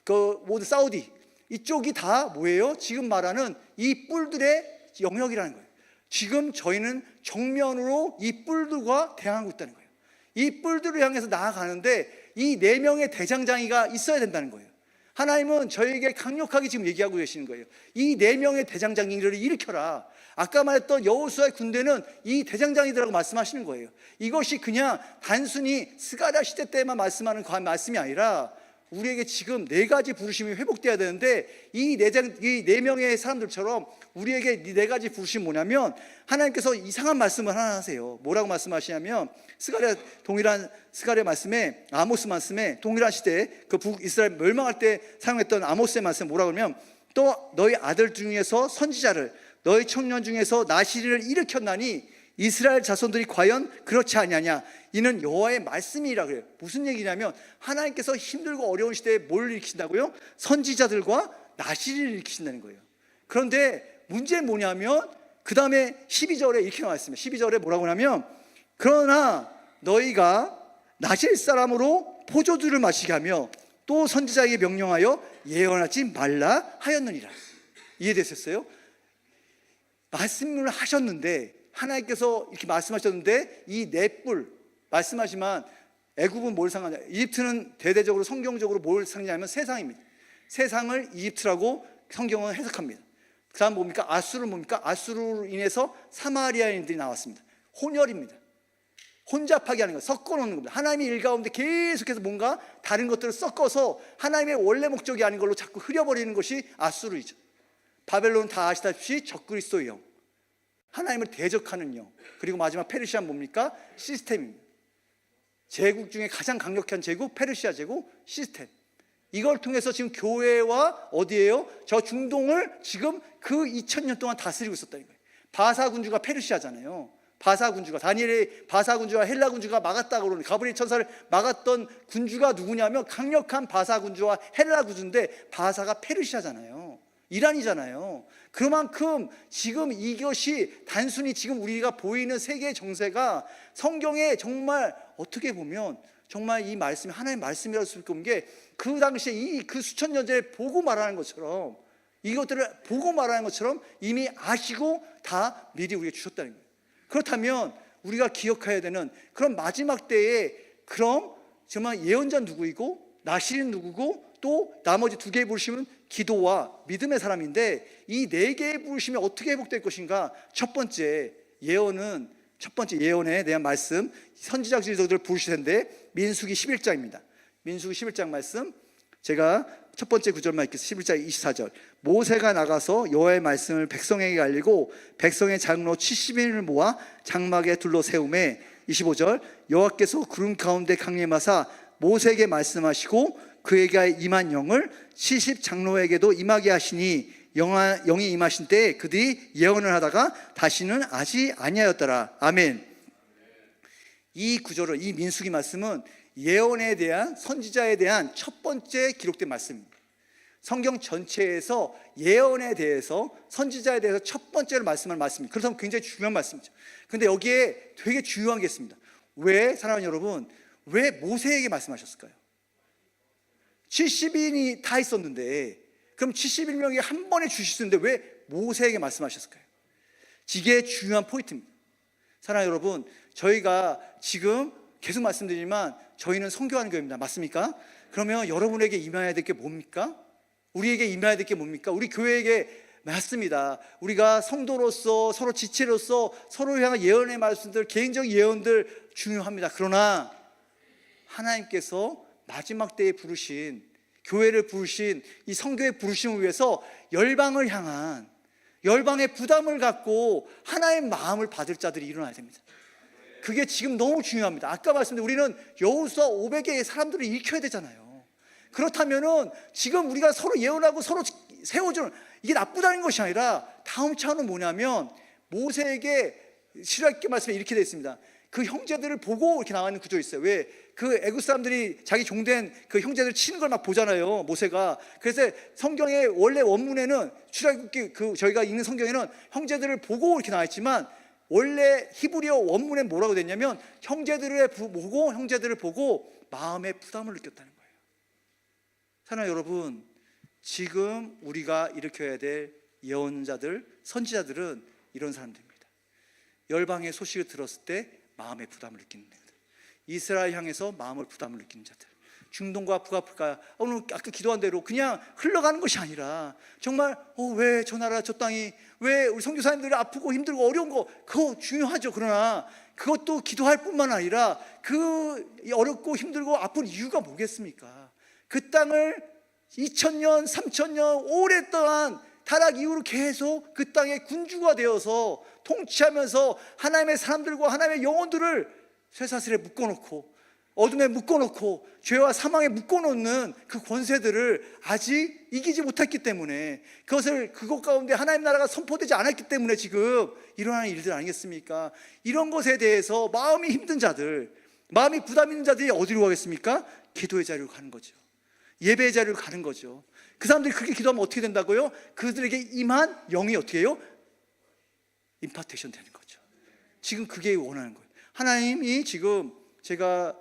Speaker 1: 그 모두 사우디. 이쪽이 다 뭐예요? 지금 말하는 이 뿔들의 영역이라는 거예요. 지금 저희는 정면으로 이 뿔들과 대항하고 있다는 거예요. 이 뿔들을 향해서 나아가는데 이 4명의 대장장이가 있어야 된다는 거예요. 하나님은 저에게 강력하게 지금 얘기하고 계시는 거예요. 이 4명의 대장장이들을 일으켜라. 아까 말했던 여호수아의 군대는 이 대장장이들하고 말씀하시는 거예요. 이것이 그냥 단순히 스가랴 시대 때만 말씀하는 말씀이 아니라 우리에게 지금 네 가지 부르심이 회복돼야 되는데 이 네 명의 사람들처럼 우리에게 이 네 가지 부르심이 뭐냐면 하나님께서 이상한 말씀을 하나 하세요. 뭐라고 말씀하시냐면 동일한 스가랴 말씀에 아모스 말씀에 동일한 시대에 그 북이스라엘 멸망할 때 사용했던 아모스의 말씀 뭐라고 하면 또 너희 아들 중에서 선지자를 너희 청년 중에서 나시리를 일으켰나니 이스라엘 자손들이 과연 그렇지 아니하냐. 이는 여호와의 말씀이라 그래요. 무슨 얘기냐면 하나님께서 힘들고 어려운 시대에 뭘 일으키신다고요? 선지자들과 나시리를 일으키신다는 거예요. 그런데 문제는 뭐냐면 그 다음에 12절에 이렇게 나와 있습니다. 12절에 뭐라고 하냐면 그러나 너희가 나실 사람으로 포도주를 마시게 하며 또 선지자에게 명령하여 예언하지 말라 하였느니라. 이해되셨어요? 말씀을 하셨는데 하나님께서 이렇게 말씀하셨는데 이 넷불 말씀하지만 애굽은 뭘 상하냐? 이집트는 대대적으로 성경적으로 뭘 상징하냐면 세상입니다. 세상을 이집트라고 성경은 해석합니다. 그 다음 뭡니까? 아수르는 뭡니까? 아수르로 인해서 사마리아인들이 나왔습니다. 혼혈입니다. 혼잡하게 하는 거, 섞어놓는 겁니다. 하나님의 일 가운데 계속해서 뭔가 다른 것들을 섞어서 하나님의 원래 목적이 아닌 걸로 자꾸 흐려버리는 것이 아수르이죠. 바벨론은 다 아시다시피 적그리스도의 영, 하나님을 대적하는 영, 그리고 마지막 페르시아는 뭡니까? 시스템입니다. 제국 중에 가장 강력한 제국, 페르시아 제국 시스템. 이걸 통해서 지금 교회와 어디예요? 저 중동을 지금 그 2000년 동안 다스리고 있었다는 거예요. 바사 군주가 페르시아잖아요. 바사 군주가, 다니엘의 바사 군주와 헬라 군주가 막았다고 그러는, 가브리엘 천사를 막았던 군주가 누구냐면 강력한 바사 군주와 헬라 군주인데 바사가 페르시아잖아요. 이란이잖아요. 그만큼 지금 이것이 단순히 지금 우리가 보이는 세계의 정세가 성경에 정말 어떻게 보면 정말 이 말씀이 하나님의 말씀이라고 할 수 있는 게 그 당시에 그 수천 년 전에 보고 말하는 것처럼 이것들을 보고 말하는 것처럼 이미 아시고 다 미리 우리에게 주셨다는 거예요. 그렇다면 우리가 기억해야 되는 그런 마지막 때에 그럼 정말 예언자는 누구이고 나시린 누구고 또 나머지 두 개의 부르심은 기도와 믿음의 사람인데 이 네 개의 부르심이 어떻게 회복될 것인가? 첫 번째 예언에 대한 말씀 선지자 지도자들 부르실 텐데 민수기 11장입니다. 민수기 11장 말씀 제가 첫 번째 구절만 읽겠습니다. 11장 24절 모세가 나가서 여호와의 말씀을 백성에게 알리고 백성의 장로 70인을 모아 장막에 둘러 세우매 25절 여호와께서 구름 가운데 강림하사 모세에게 말씀하시고 그에게 임한 영을 70 장로에게도 임하게 하시니 영이 임하신 때에 그들이 예언을 하다가 다시는 하지 아니하였더라. 아멘. 이 구절을 이 민수기 말씀은 예언에 대한 선지자에 대한 첫 번째 기록된 말씀입니다. 성경 전체에서 예언에 대해서 선지자에 대해서 첫 번째로 말씀하는 말씀입니다. 그렇다면 굉장히 중요한 말씀이죠. 그런데 여기에 되게 중요한 게 있습니다. 왜 사랑하는 여러분, 왜 모세에게 말씀하셨을까요? 70인이 다 있었는데 그럼 71명이 한 번에 주실 수 있는데 왜 모세에게 말씀하셨을까요? 이게 중요한 포인트입니다. 사랑하는 여러분, 저희가 지금 계속 말씀드리지만 저희는 선교하는 교회입니다. 맞습니까? 그러면 여러분에게 임해야 될 게 뭡니까? 우리에게 임해야 될 게 뭡니까? 우리 교회에게 맞습니다. 우리가 성도로서 서로 지체로서 서로 향한 예언의 말씀들, 개인적 예언들 중요합니다. 그러나 하나님께서 마지막 때에 부르신 교회를 부르신 이 성교의 부르심을 위해서 열방을 향한 열방의 부담을 갖고 하나의 마음을 받을 자들이 일어나야 됩니다. 그게 지금 너무 중요합니다. 아까 말씀드린 우리는 여호수아 500개의 사람들을 일으켜야 되잖아요. 그렇다면은 지금 우리가 서로 예언하고 서로 세워주는 이게 나쁘다는 것이 아니라 다음 차원은 뭐냐면 모세에게 실화있게 말씀에 이렇게 되어 있습니다. 그 형제들을 보고 이렇게 나와 있는 구조 있어요. 왜? 그 애굽 사람들이 자기 종된 그 형제들 치는 걸 막 보잖아요, 모세가. 그래서 성경의 원래 원문에는 출애굽기 저희가 읽는 성경에는 형제들을 보고 이렇게 나와 있지만 원래 히브리어 원문에 뭐라고 됐냐면 형제들을 보고 마음의 부담을 느꼈다는 거예요. 사랑하는 여러분, 지금 우리가 일으켜야 될 예언자들, 선지자들은 이런 사람들입니다. 열방의 소식을 들었을 때 마음의 부담을 느끼는 자들, 이스라엘 향해서 마음을 부담을 느끼는 자들, 중동과 북아프리카 오늘 아까 기도한 대로 그냥 흘러가는 것이 아니라 정말 왜 저 나라 저 땅이 왜 우리 선교사님들이 아프고 힘들고 어려운 거 그거 중요하죠. 그러나 그것도 기도할 뿐만 아니라 그 어렵고 힘들고 아픈 이유가 뭐겠습니까? 그 땅을 2000년, 3000년 오랫동안 타락 이후로 계속 그 땅의 군주가 되어서 통치하면서 하나님의 사람들과 하나님의 영혼들을 쇠사슬에 묶어놓고 어둠에 묶어놓고 죄와 사망에 묶어놓는 그 권세들을 아직 이기지 못했기 때문에, 그것 가운데 하나님 나라가 선포되지 않았기 때문에 지금 일어나는 일들 아니겠습니까? 이런 것에 대해서 마음이 힘든 자들, 마음이 부담 있는 자들이 어디로 가겠습니까? 기도의 자리로 가는 거죠. 예배의 자리로 가는 거죠. 그 사람들이 그렇게 기도하면 어떻게 된다고요? 그들에게 임한 영이 어떻게 해요? 임파테이션 되는 거죠. 지금 그게 원하는 거예요. 하나님이 지금 제가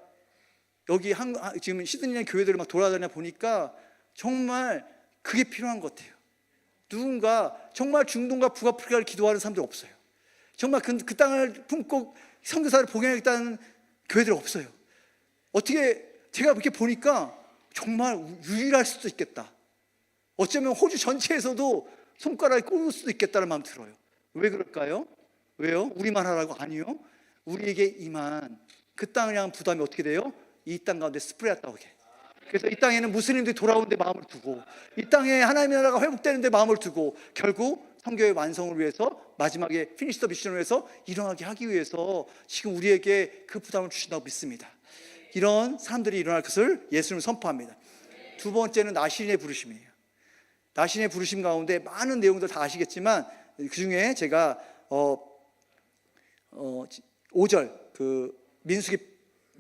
Speaker 1: 여기 지금 시드니의 교회들을 막 돌아다녀 보니까 정말 그게 필요한 것 같아요. 누군가 정말 중동과 북아프리카를 기도하는 사람들 없어요. 정말 그 땅을 품고 선교사를 복양하겠다는 교회들 없어요. 어떻게 제가 그렇게 보니까 정말 유일할 수도 있겠다. 어쩌면 호주 전체에서도 손가락에 꼽을 수도 있겠다는 마음 들어요. 왜 그럴까요? 왜요? 우리만 하라고? 아니요. 우리에게 임한 그 땅을 향한 부담이 어떻게 돼요? 이 땅 가운데 스프레드 나오게. 그래서 이 땅에는 무슬림들이 돌아오는데 마음을 두고, 이 땅에 하나님의 나라가 회복되는데 마음을 두고, 결국 선교의 완성을 위해서 마지막에 피니시 더 미션을 위해서 일어나게 하기 위해서 지금 우리에게 그 부담을 주신다고 믿습니다. 이런 사람들이 일어날 것을 예수님은 선포합니다. 두 번째는 나신의 부르심이에요. 나신의 부르심 가운데 많은 내용들 다 아시겠지만 그 중에 제가 5절 그 민수기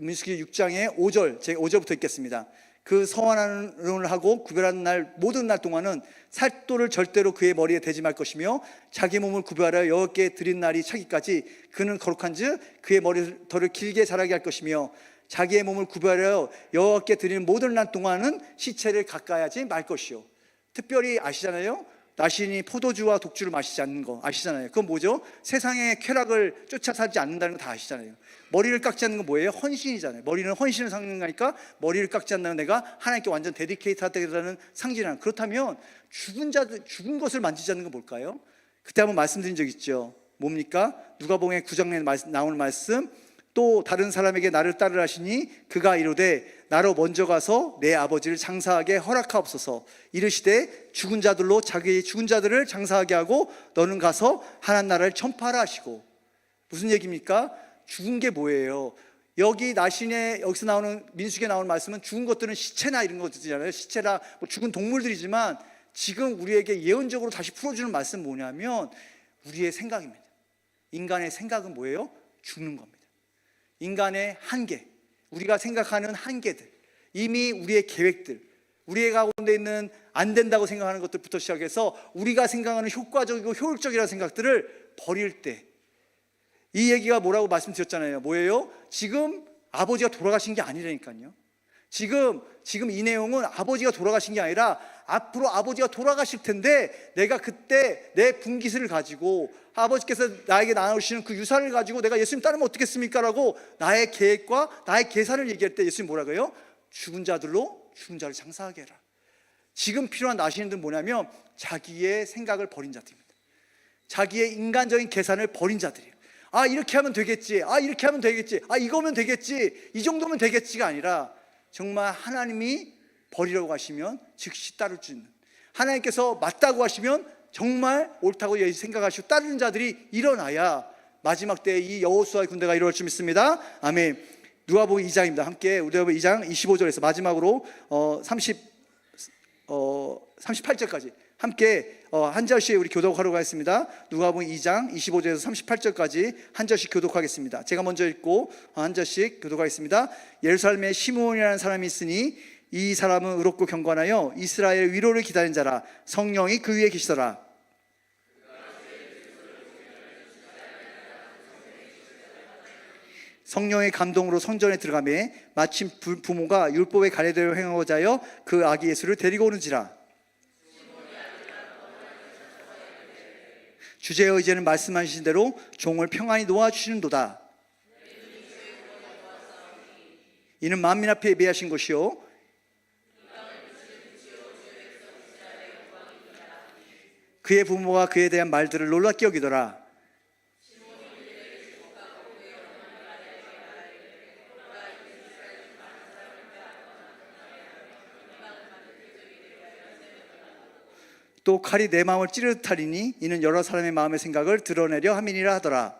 Speaker 1: 6장의 5절, 제가 5절부터 읽겠습니다. 그 서원을 하고 구별하는 날 모든 날 동안은 살도를 절대로 그의 머리에 대지 말 것이며 자기 몸을 구별하여 여호와께 드린 날이 차기까지 그는 거룩한즉 그의 머리털을 길게 자라게 할 것이며 자기의 몸을 구별하여 여호와께 드리는 모든 날 동안은 시체를 가까이 하지 말 것이요. 특별히 아시잖아요. 나신이 포도주와 독주를 마시지 않는 거 아시잖아요. 그건 뭐죠? 세상의 쾌락을 쫓아 살지 않는다는 거 다 아시잖아요. 머리를 깎지 않는 건 뭐예요? 헌신이잖아요. 머리는 헌신을 상징하니까 머리를 깎지 않는 내가 하나님께 완전 데디케이트 하다는 상징이라는. 그렇다면 죽은 것을 만지지 않는 건 뭘까요? 그때 한번 말씀드린 적 있죠. 뭡니까? 누가복음의 9장에 나오는 말씀, 또 다른 사람에게 나를 따르라 하시니 그가 이르되 나로 먼저 가서 내 아버지를 장사하게 허락하옵소서. 이르시되 죽은 자들로 자기의 죽은 자들을 장사하게 하고 너는 가서 하나님 나라를 전파하라 하시고. 무슨 얘기입니까? 죽은 게 뭐예요? 여기서 나오는 민수기에 나오는 말씀은 죽은 것들은 시체나 이런 것들이잖아요. 시체나 뭐 죽은 동물들이지만 지금 우리에게 예언적으로 다시 풀어주는 말씀은 뭐냐면 우리의 생각입니다. 인간의 생각은 뭐예요? 죽는 겁니다. 인간의 한계, 우리가 생각하는 한계들, 이미 우리의 계획들, 우리의 가운데 있는 안 된다고 생각하는 것들부터 시작해서 우리가 생각하는 효과적이고 효율적이라는 생각들을 버릴 때, 이 얘기가 뭐라고 말씀드렸잖아요. 뭐예요? 지금 아버지가 돌아가신 게 아니라니까요. 지금 이 내용은 아버지가 돌아가신 게 아니라 앞으로 아버지가 돌아가실 텐데 내가 그때 내 분깃을 가지고 아버지께서 나에게 나누시는 그 유산을 가지고 내가 예수님 따르면 어떻겠습니까? 라고 나의 계획과 나의 계산을 얘기할 때 예수님 뭐라고 해요? 죽은 자들로 죽은 자를 장사하게 해라. 지금 필요한 나시는들 뭐냐면 자기의 생각을 버린 자들입니다. 자기의 인간적인 계산을 버린 자들이에요. 아 이렇게 하면 되겠지, 아 이렇게 하면 되겠지, 아 이거면 되겠지, 이 정도면 되겠지가 아니라 정말 하나님이 버리라고 하시면 즉시 따를 수 있는, 하나님께서 맞다고 하시면 정말 옳다고 생각하시고 따르는 자들이 일어나야 마지막 때에 이 여호수아의 군대가 이루어질 줄 믿습니다. 아멘. 누가복음 2장입니다. 함께 누가복음 2장 25절에서 마지막으로 38절까지 함께 한 절씩 우리 교독하러 가겠습니다. 누가복음 2장 25절에서 38절까지 한 절씩 교독하겠습니다. 제가 먼저 읽고 한 절씩 교독하겠습니다. 예루살렘에 시므온이라는 사람이 있으니 이 사람은 의롭고 경건하여 이스라엘 위로를 기다린 자라. 성령이 그 위에 계시더라. 성령의 감동으로 성전에 들어가매 마침 부모가 율법의 가례대로 행하고자 하여 그 아기 예수를 데리고 오는지라. 주제의 의제는 말씀하신 대로 종을 평안히 놓아주시는도다. 이는 만민 앞에 예비하신 것이요 그의 부모가 그에 대한 말들을 놀랍게 여기더라. 또 칼이 내 마음을 찌르듯하리니 이는 여러 사람의 마음의 생각을 드러내려 함이니라 하더라.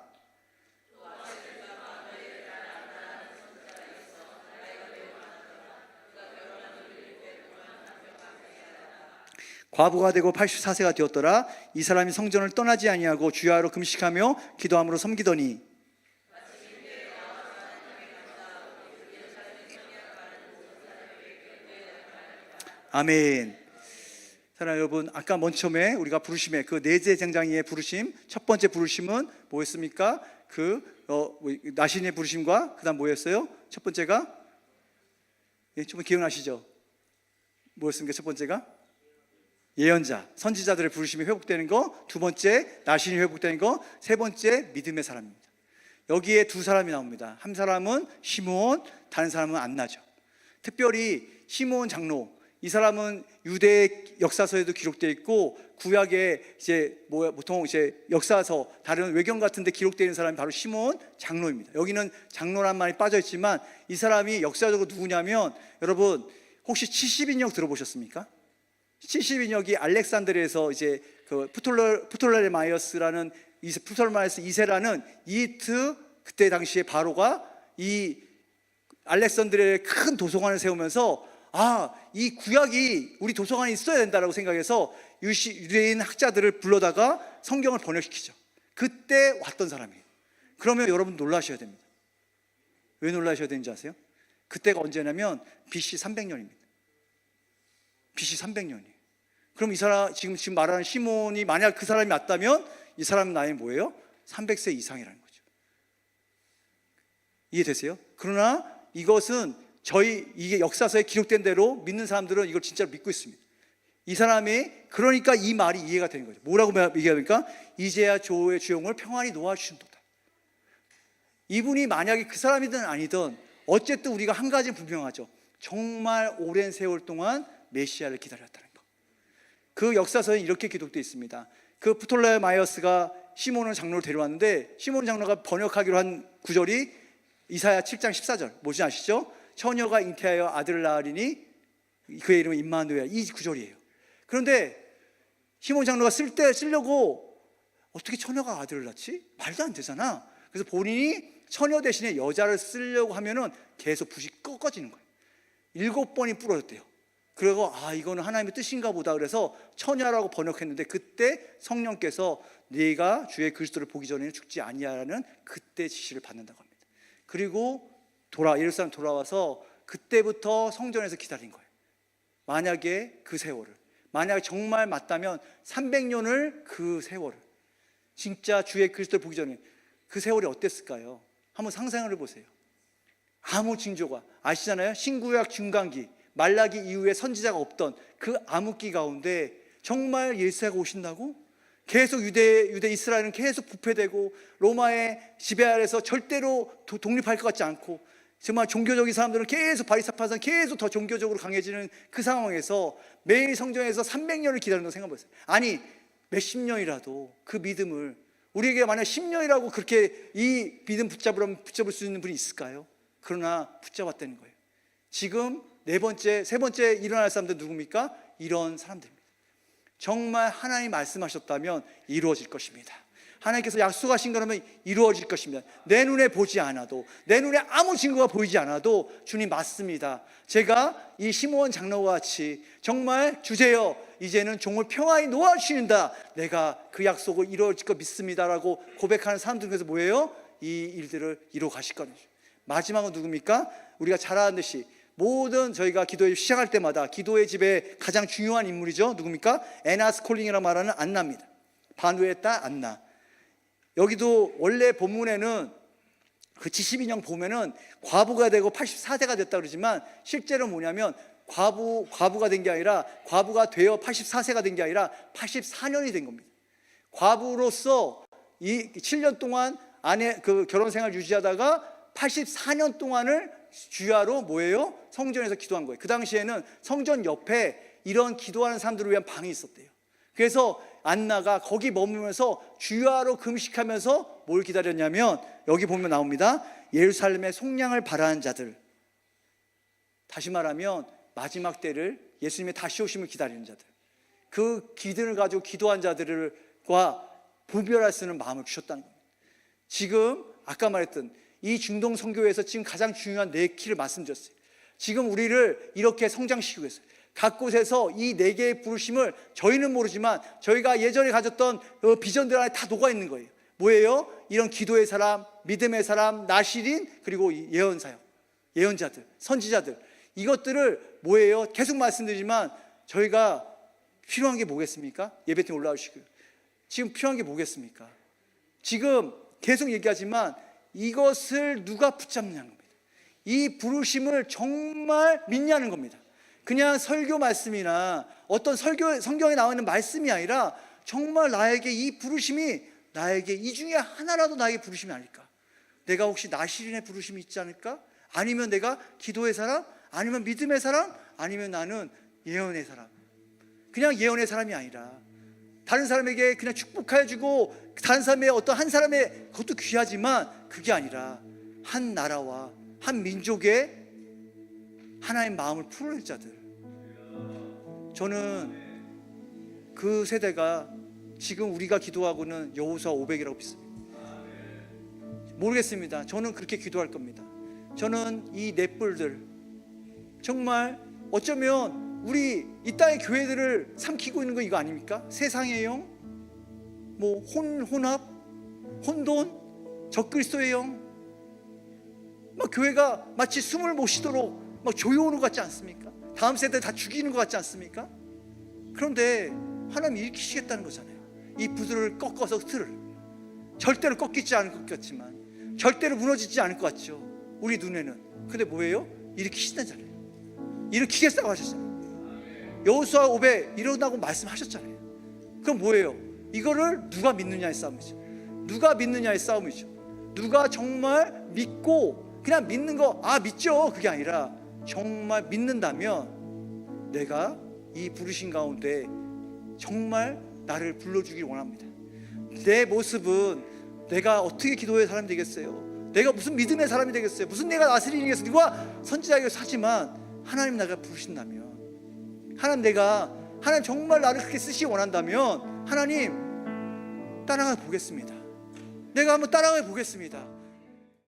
Speaker 1: 과부가 되고 84세가 되었더라. 이 사람이 성전을 떠나지 아니하고 주야로 금식하며 기도함으로 섬기더니 아멘. 사랑하는 여러분, 아까 맨 처음에 우리가 부르심에 그 내재장장이의 부르심, 첫 번째 부르심은 뭐였습니까? 나신의 부르심과 그다음 뭐였어요? 첫 번째가 좀 기억나시죠? 뭐였습니까? 첫 번째가 예언자, 선지자들의 부르심이 회복되는 거, 두 번째 나신이 회복되는 거, 세 번째 믿음의 사람입니다. 여기에 두 사람이 나옵니다. 한 사람은 시므온, 다른 사람은 안나죠. 특별히 시므온 장로, 이 사람은 유대 역사서에도 기록되어 있고 구약에 보통 역사서 다른 외경 같은데 기록되어 있는 사람이 바로 시므온 장로입니다. 여기는 장로란 말이 빠져 있지만 이 사람이 역사적으로 누구냐면, 여러분 혹시 70인역 들어보셨습니까? 70인역이 알렉산드리아에서 그 프톨레마이어스라는 프톨레마이어스 2세라는 이집트 그때 당시에 바로가 이 알렉산드리아의 큰 도서관을 세우면서 이 구약이 우리 도서관에 있어야 된다라고 생각해서 유대인 학자들을 불러다가 성경을 번역시키죠. 그때 왔던 사람이에요. 그러면 여러분 놀라셔야 됩니다. 왜 놀라셔야 되는지 아세요? 그때가 언제냐면 BC 300년입니다. BC 300년이에요. 그럼 이 사람 지금 말하는 시몬이 만약 그 사람이 맞다면 이 사람 나이 뭐예요? 300세 이상이라는 거죠. 이해되세요? 그러나 이것은 이게 역사서에 기록된 대로 믿는 사람들은 이걸 진짜로 믿고 있습니다. 이 사람이, 그러니까 이 말이 이해가 되는 거죠. 뭐라고 얘기합니까? 이제야 조의 주영을 평안히 놓아주신도다. 이분이 만약에 그 사람이든 아니든 어쨌든 우리가 한 가지 분명하죠. 정말 오랜 세월 동안 메시아를 기다렸다는 거. 그 역사서에 이렇게 기록되어 있습니다. 그 프톨레마이어스가 시몬을 장로를 데려왔는데 시몬 장로가 번역하기로 한 구절이 이사야 7장 14절 뭐지 아시죠? 처녀가 잉태하여 아들을 낳으리니 그의 이름은 임마누엘, 이 구절이에요. 그런데 시몬 장로가 쓰려고 어떻게 처녀가 아들을 낳지? 말도 안 되잖아. 그래서 본인이 처녀 대신에 여자를 쓰려고 하면은 계속 붓이 꺾어지는 거예요. 7번이 부러졌대요. 그리고 이거는 하나님의 뜻인가 보다 그래서 처녀라고 번역했는데 그때 성령께서 네가 주의 그리스도를 보기 전에는 죽지 아니하라는 그때 지시를 받는다고 합니다. 그리고 예루살렘 돌아와서 그때부터 성전에서 기다린 거예요. 만약에 그 세월을, 만약에 정말 맞다면 300년을 그 세월을, 진짜 주의 그리스도를 보기 전에 그 세월이 어땠을까요? 한번 상상을 해보세요. 아무 징조가, 아시잖아요? 신구약 중간기, 말라기 이후에 선지자가 없던 그 암흑기 가운데 정말 예수가 오신다고? 계속 유대 이스라엘은 계속 부패되고 로마의 지배 아래서 절대로 독립할 것 같지 않고 정말 종교적인 사람들은 계속 바리새파는 계속 더 종교적으로 강해지는 그 상황에서 매일 성전에서 300년을 기다린다고 생각해보세요. 아니 몇십 년이라도 그 믿음을, 우리에게 만약 10년이라고 그렇게 이 믿음 붙잡을 수 있는 분이 있을까요? 그러나 붙잡았다는 거예요. 지금 세 번째 일어날 사람들 누굽니까? 이런 사람들입니다. 정말 하나님 말씀하셨다면 이루어질 것입니다. 하나님께서 약속하신 거라면 이루어질 것입니다. 내 눈에 보지 않아도, 내 눈에 아무 증거가 보이지 않아도 주님 맞습니다. 제가 이 시므온 장로와 같이 정말 주세요, 이제는 종을 평안히 놓아주신다, 내가 그 약속을 이루어질 것 믿습니다라고 고백하는 사람들 중에서 뭐예요? 이 일들을 이루어 가실 거예요. 마지막은 누굽니까? 우리가 잘 아는 듯이 모든 저희가 기도회 시작할 때마다 기도의 집에 가장 중요한 인물이죠. 누굽니까? 에나스 콜링이라고 말하는 안나입니다. 바누의 딸 안나. 여기도 원래 본문에는 그 72년 보면은 과부가 되고 84세가 됐다 그러지만 실제로 뭐냐면 과부가 된 게 아니라, 과부가 되어 84세가 된 게 아니라 84년이 된 겁니다. 과부로서 이 7년 동안 그 결혼 생활 유지하다가 84년 동안을 주야로 뭐예요? 성전에서 기도한 거예요. 그 당시에는 성전 옆에 이런 기도하는 사람들을 위한 방이 있었대요. 그래서 안나가 거기 머물면서 주야로 금식하면서 뭘 기다렸냐면, 여기 보면 나옵니다. 예루살렘의 속량을 바라는 자들, 다시 말하면 마지막 때를, 예수님의 다시 오심을 기다리는 자들, 그 기든을 가지고 기도한 자들과 분별할 수 있는 마음을 주셨다는 겁니다. 지금 아까 말했던 이 중동 선교회에서 지금 가장 중요한 4키를 말씀드렸어요. 지금 우리를 이렇게 성장시키고 있어요. 각 곳에서 이 4개의 부르심을 저희는 모르지만 저희가 예전에 가졌던 비전들 안에 다 녹아있는 거예요. 뭐예요? 이런 기도의 사람, 믿음의 사람, 나실인, 그리고 예언사역, 예언자들, 선지자들, 이것들을 뭐예요? 계속 말씀드리지만 저희가 필요한 게 뭐겠습니까? 예배팀 올라오시고요. 지금 필요한 게 뭐겠습니까? 지금 계속 얘기하지만 이것을 누가 붙잡느냐는 겁니다. 이 부르심을 정말 믿냐는 겁니다. 그냥 설교 말씀이나 어떤 성경에 나와 있는 말씀이 아니라 정말 나에게 이 부르심이, 나에게 이 중에 하나라도 나에게 부르심이 아닐까? 내가 혹시 나실인의 부르심이 있지 않을까? 아니면 내가 기도의 사람? 아니면 믿음의 사람? 아니면 나는 예언의 사람? 그냥 예언의 사람이 아니라 다른 사람에게 그냥 축복해주고 다른 사람의 어떤 한 사람의 그것도 귀하지만 그게 아니라 한 나라와 한 민족의 하나의 마음을 풀어낼 자들. 저는 그 세대가 지금 우리가 기도하고는 여호수아 500이라고 믿습니다. 모르겠습니다. 저는 그렇게 기도할 겁니다. 저는 이 넷불들 정말 어쩌면 우리 이 땅의 교회들을 삼키고 있는 거 이거 아닙니까? 세상의 영, 뭐 혼합, 혼돈, 적그리스도의 영, 막 교회가 마치 숨을 못 쉬도록 막 조여오는 것 같지 않습니까? 다음 세대 다 죽이는 것 같지 않습니까? 그런데 하나님이 일으키시겠다는 거잖아요. 이 부들을 꺾어서 틀을 절대로 꺾이지 않을 것 같지만 절대로 무너지지 않을 것 같죠, 우리 눈에는. 근데 뭐예요? 일으키신다잖아요. 일으키겠다고 하셨잖아요. 여호수아 500 일어나고 말씀하셨잖아요. 그럼 뭐예요? 이거를 누가 믿느냐의 싸움이죠. 누가 믿느냐의 싸움이죠. 누가 정말 믿고 그냥 믿는 거, 믿죠, 그게 아니라 정말 믿는다면 내가 이 부르신 가운데 정말 나를 불러주길 원합니다. 내 모습은 내가 어떻게 기도의 사람이 되겠어요? 내가 무슨 믿음의 사람이 되겠어요? 무슨 내가 나스린이겠어요? 누가 선지자이겠어요? 하지만 하나님 나가 부르신다면, 하나님 정말 나를 그렇게 쓰시기 원한다면 하나님 따라가 보겠습니다. 내가 한번 따라가 보겠습니다.